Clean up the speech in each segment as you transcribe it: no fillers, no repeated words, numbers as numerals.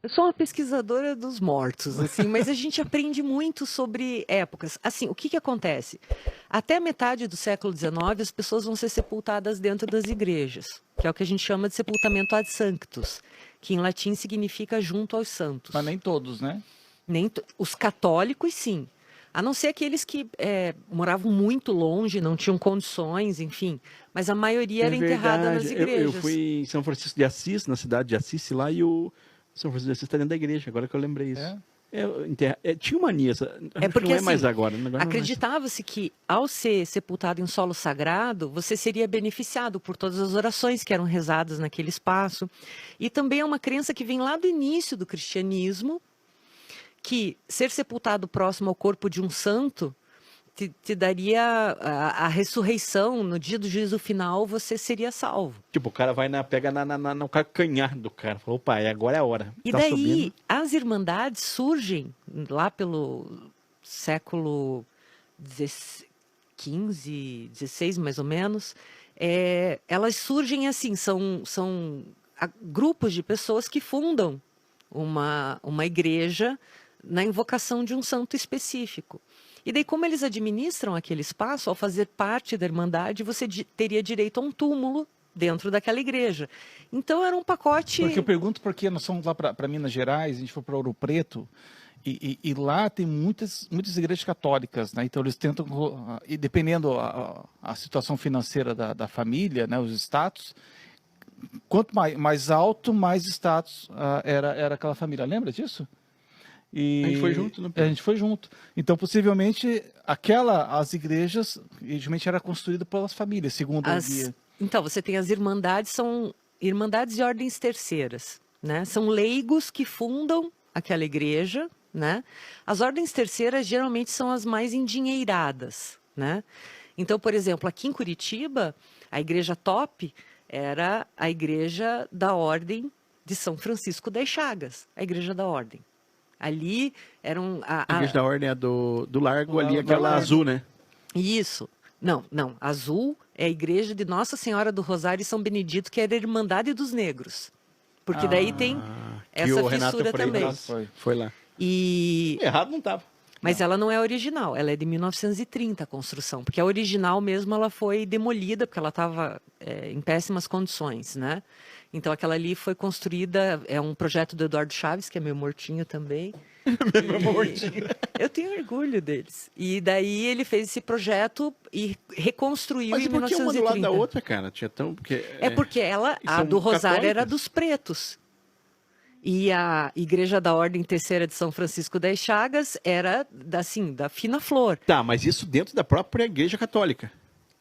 Eu sou uma pesquisadora dos mortos, assim, mas a gente aprende muito sobre épocas. Assim, o que que acontece? Até a metade do século XIX, as pessoas vão ser sepultadas dentro das igrejas, que é o que a gente chama de sepultamento ad sanctus, que em latim significa junto aos santos. Mas nem todos, né? Os católicos, sim. A não ser aqueles que moravam muito longe, não tinham condições, enfim. Mas a maioria era enterrada nas verdade. Eu igrejas. fui em São Francisco de Assis, na cidade de Assis, lá, e o São Francisco de Assis está dentro da igreja, agora que eu lembrei isso. Tinha mania, acho que Porque, não é assim, mais agora. Agora não é mais. acreditava-se que, ao ser sepultado em solo sagrado, você seria beneficiado por todas as orações que eram rezadas naquele espaço. E também é uma crença que vem lá do início do cristianismo, que ser sepultado próximo ao corpo de um santo te daria a ressurreição. No dia do juízo final, você seria salvo. Tipo, o cara vai pega no calcanhar do cara. Fala, opa, agora é a hora. E Tá daí, subindo. as irmandades surgem lá pelo século XV, XVI, mais ou menos. Elas surgem assim, são grupos de pessoas que fundam uma igreja na invocação de um santo específico. E daí, como eles administram aquele espaço, ao fazer parte da Irmandade, você teria direito a um túmulo dentro daquela igreja. Então, era um pacote... Porque eu pergunto porque nós fomos lá para Minas Gerais, a gente foi para Ouro Preto, e lá tem muitas igrejas católicas, né? Então eles tentam, e dependendo a situação financeira da família, né, os status, quanto mais alto, mais status era aquela família. Lembra disso? E A gente foi junto, né? a gente foi junto. Então, possivelmente, as igrejas, geralmente, era construída pelas famílias, segundo o guia. Então, você tem as irmandades, são irmandades e ordens terceiras, né? São leigos que fundam aquela igreja, né? As ordens terceiras, geralmente, são as mais endinheiradas, né? Então, por exemplo, aqui em Curitiba, a igreja top era a igreja da Ordem de São Francisco das Chagas, a igreja da Ordem. Ali eram... A igreja da ordem é do Largo ali, aquela azul, né? Isso. Não. Azul é a igreja de Nossa Senhora do Rosário e São Benedito, que era a Irmandade dos Negros. Porque daí tem essa fissura também. Foi lá. E... Errado não estava. Mas ela não é original, ela é de 1930 a construção, porque a original mesmo ela foi demolida, porque ela estava em péssimas condições, né? Então aquela ali foi construída, é um projeto do Eduardo Chaves, que é meu mortinho também. Eu tenho orgulho deles. E daí ele fez esse projeto e reconstruiu Mas em e por que uma do 1930. lado da outra, cara? Tinha tão... Porque a são do Rosário era católicas? dos pretos. E a Igreja da Ordem Terceira de São Francisco das Chagas era da fina flor. Tá, mas isso dentro da própria igreja católica.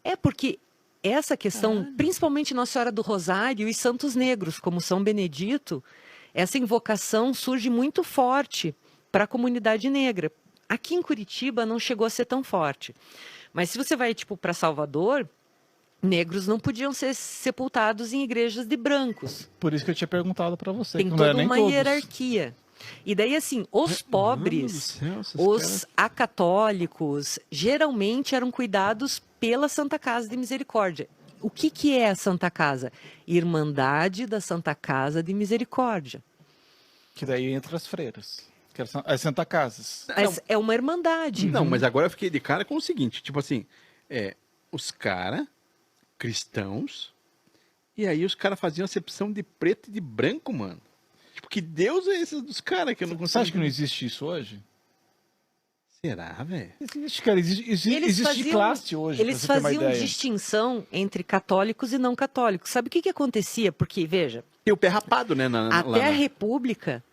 É porque essa questão, principalmente Nossa Senhora do Rosário e Santos Negros, como São Benedito, essa invocação surge muito forte para a comunidade negra. Aqui em Curitiba não chegou a ser tão forte. Mas se você vai para Salvador, negros não podiam ser sepultados em igrejas de brancos. Por isso que eu tinha perguntado para você. Tem que não era toda nem uma todos. hierarquia. E daí, assim, os pobres, Mano do céu, os acatólicos, geralmente eram cuidados pela Santa Casa de Misericórdia. O que é a Santa Casa? Irmandade da Santa Casa de Misericórdia. Que daí entra as freiras. Que eram as Santa Casas. Mas é uma irmandade. Não, mas agora eu fiquei de cara com o seguinte, tipo assim, os caras cristãos, e aí os caras faziam acepção de preto e de branco, mano. Tipo, que Deus é esse dos caras que eu não consigo... Você acha que não existe isso hoje? Será, velho? Existe, cara. Existe classe hoje. Eles faziam distinção entre católicos e não católicos. Sabe o que acontecia? Porque, veja... Tem o pé rapado, né? Até a República,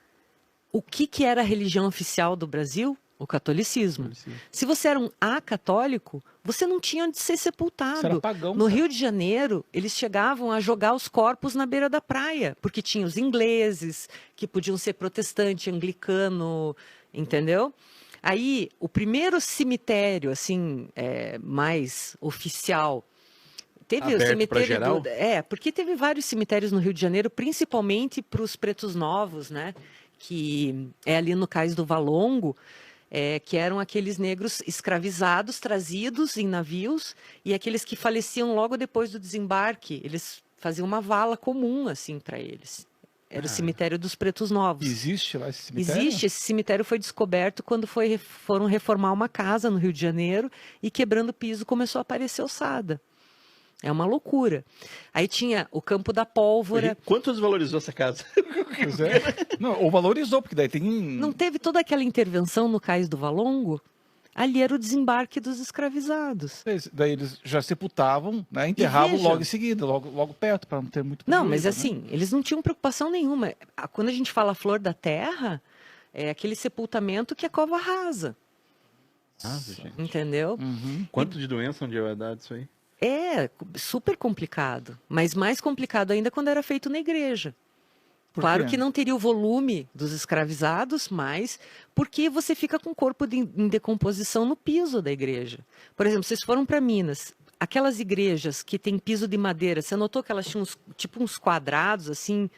o que era a religião oficial do Brasil? O catolicismo. Se você era um acatólico, você não tinha onde ser sepultado. Você era pagão, no cara. Rio de Janeiro, eles chegavam a jogar os corpos na beira da praia, porque tinha os ingleses, que podiam ser protestante, anglicano, entendeu? Aí, o primeiro cemitério, assim, mais oficial, teve Aberto o cemitério pra geral? porque teve vários cemitérios no Rio de Janeiro, principalmente para os pretos novos, né? Que é ali no Cais do Valongo, que eram aqueles negros escravizados, trazidos em navios, e aqueles que faleciam logo depois do desembarque, eles faziam uma vala comum, assim, para eles. Era o cemitério dos Pretos Novos. Existe lá esse cemitério? Existe, esse cemitério foi descoberto quando foram reformar uma casa no Rio de Janeiro e quebrando o piso começou a aparecer ossada. É uma loucura. Aí tinha o Campo da Pólvora. Quanto desvalorizou essa casa? Pois é. Não, ou valorizou, porque daí tem... Não teve toda aquela intervenção no Cais do Valongo? Ali era o desembarque dos escravizados. Daí eles já sepultavam, né, enterravam veja- logo em seguida, logo perto, para não ter muito Não, prejuízo, mas né? assim, eles não tinham preocupação nenhuma. Quando a gente fala flor da terra, é aquele sepultamento que é cova rasa, Gente. entendeu? Quanto de doença onde vai dar disso aí? É super complicado, mas mais complicado ainda quando era feito na igreja. Por Claro quê? que não teria o volume dos escravizados, mas porque você fica com o corpo em decomposição no piso da igreja. Por exemplo, vocês foram para Minas, aquelas igrejas que tem piso de madeira, você notou que elas tinham tipo uns quadrados, assim,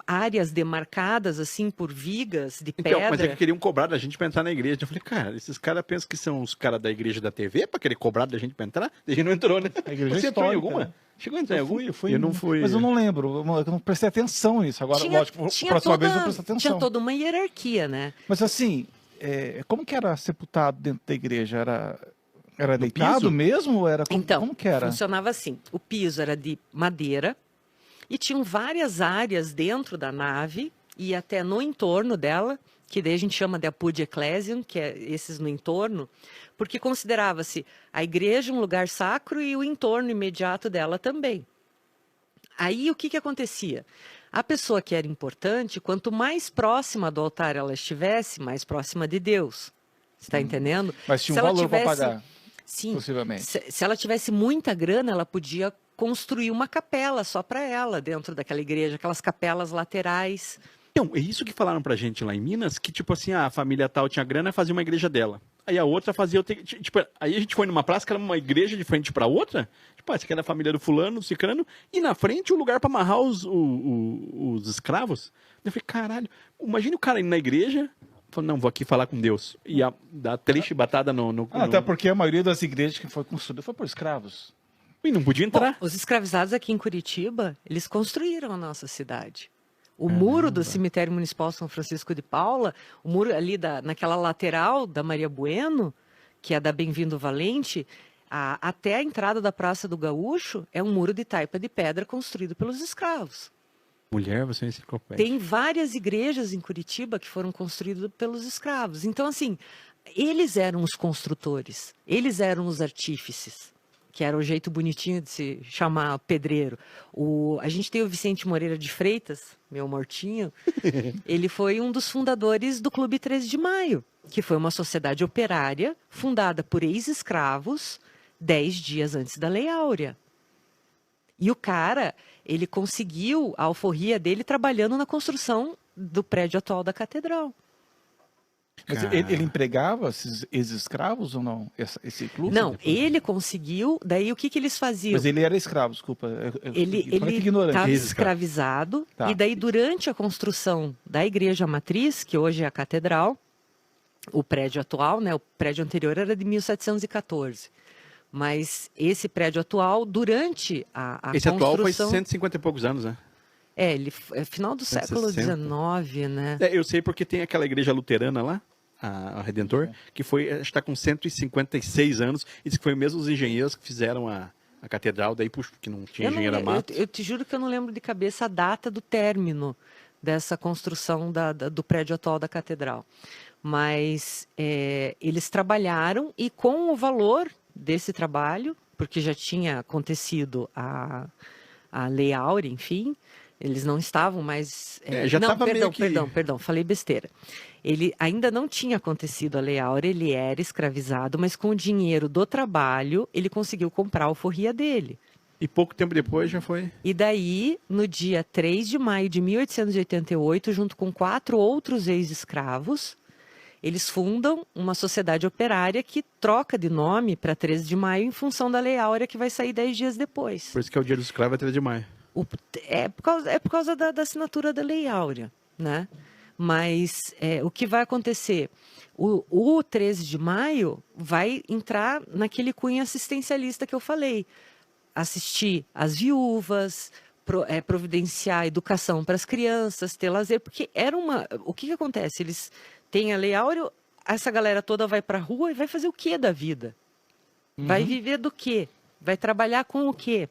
áreas demarcadas, assim, por vigas de Então, mas é pedra? que queriam cobrar da gente pra entrar na igreja. Eu falei, cara, esses caras pensam que são os caras da igreja da TV pra querer cobrar da gente pra entrar? A gente não entrou, né? A igreja Você entrou em histórica, alguma? né? Chegou a entrar em alguma? Eu fui, Eu não fui. Mas eu não lembro, eu não prestei atenção nisso. Agora, lógico, a próxima vez eu vou prestar atenção. tinha toda uma hierarquia, né? Mas assim, como que era sepultado dentro da igreja? Era No deitado piso? mesmo? Ou era, Então, como que era? funcionava assim. O piso era de madeira e tinham várias áreas dentro da nave e até no entorno dela, que daí a gente chama de apud ecclesiam, que é esses no entorno, porque considerava-se a igreja um lugar sacro e o entorno imediato dela também. Aí o que acontecia? A pessoa que era importante, quanto mais próxima do altar ela estivesse, mais próxima de Deus. Você está entendendo? Mas tinha Se um ela valor para tivesse- pagar, Sim. possivelmente. Se ela tivesse muita grana, ela podia construir uma capela só para ela dentro daquela igreja, aquelas capelas laterais. Então, é isso que falaram pra gente lá em Minas, que tipo assim, a família tal tinha grana e fazia uma igreja dela. Aí a outra fazia outra, tipo, aí a gente foi numa praça que era uma igreja de frente pra outra, tipo, essa aqui era a família do fulano, do cicrano, e na frente o lugar pra amarrar os escravos. Eu falei, caralho, imagine o cara indo na igreja, falando, não, vou aqui falar com Deus, e dar três chibatadas no... Até porque a maioria das igrejas que foi construída foi por escravos. E não podia entrar. Bom, os escravizados aqui em Curitiba, eles construíram a nossa cidade. O muro do cemitério municipal São Francisco de Paula, o muro ali naquela lateral da Maria Bueno, que é da Bem-vindo Valente, até a entrada da Praça do Gaúcho, é um muro de taipa de pedra construído pelos escravos. Mulher, você é enciclopédia. Tem várias igrejas em Curitiba que foram construídas pelos escravos. Então, assim, eles eram os construtores, eles eram os artífices, que era o jeito bonitinho de se chamar pedreiro. A gente tem o Vicente Moreira de Freitas, meu mortinho, ele foi um dos fundadores do Clube 13 de Maio, que foi uma sociedade operária fundada por ex-escravos 10 dias antes da Lei Áurea. E o cara, ele conseguiu a alforria dele trabalhando na construção do prédio atual da catedral. Mas Cara. ele empregava esses ex-escravos ou não? Esse clube? Não, ele conseguiu, daí o que eles faziam? Mas ele era escravo, desculpa. Ele ignorante. estava Ex-escravo. escravizado, Tá. e daí durante a construção da igreja matriz, que hoje é a catedral, o prédio atual, né, o prédio anterior era de 1714, mas esse prédio atual, durante a Esse atual foi construção... 150 e poucos anos, né? ele é final do século 160. XIX, né? Eu sei porque tem aquela igreja luterana lá, a Redentor, que está com 156 anos, e diz que foi mesmo os engenheiros que fizeram a catedral, daí puxa, que não tinha Eu, não engenheiro a le- mato. eu te juro que eu não lembro de cabeça a data do término dessa construção do prédio atual da catedral. Mas eles trabalharam e com o valor desse trabalho, porque já tinha acontecido a Lei Áurea, enfim, eles não estavam mais... Já não, tava perdão, meio que- perdão, falei besteira. Ele ainda não tinha acontecido a Lei Áurea, ele era escravizado, mas com o dinheiro do trabalho, ele conseguiu comprar a alforria dele. E pouco tempo depois já foi. E daí, no dia 3 de maio de 1888, junto com 4 outros ex-escravos, eles fundam uma sociedade operária que troca de nome para 13 de maio em função da Lei Áurea, que vai sair 10 dias depois. Por isso que é o dia do escravo, é 3 de maio. É por causa da assinatura da Lei Áurea, né? Mas o que vai acontecer? O 13 de maio vai entrar naquele cunho assistencialista que eu falei. Assistir as viúvas, providenciar educação para as crianças, ter lazer, porque era uma... O que acontece? Eles têm a Lei Áurea, essa galera toda vai para a rua e vai fazer o quê da vida? Vai viver do quê? Vai trabalhar com o quê?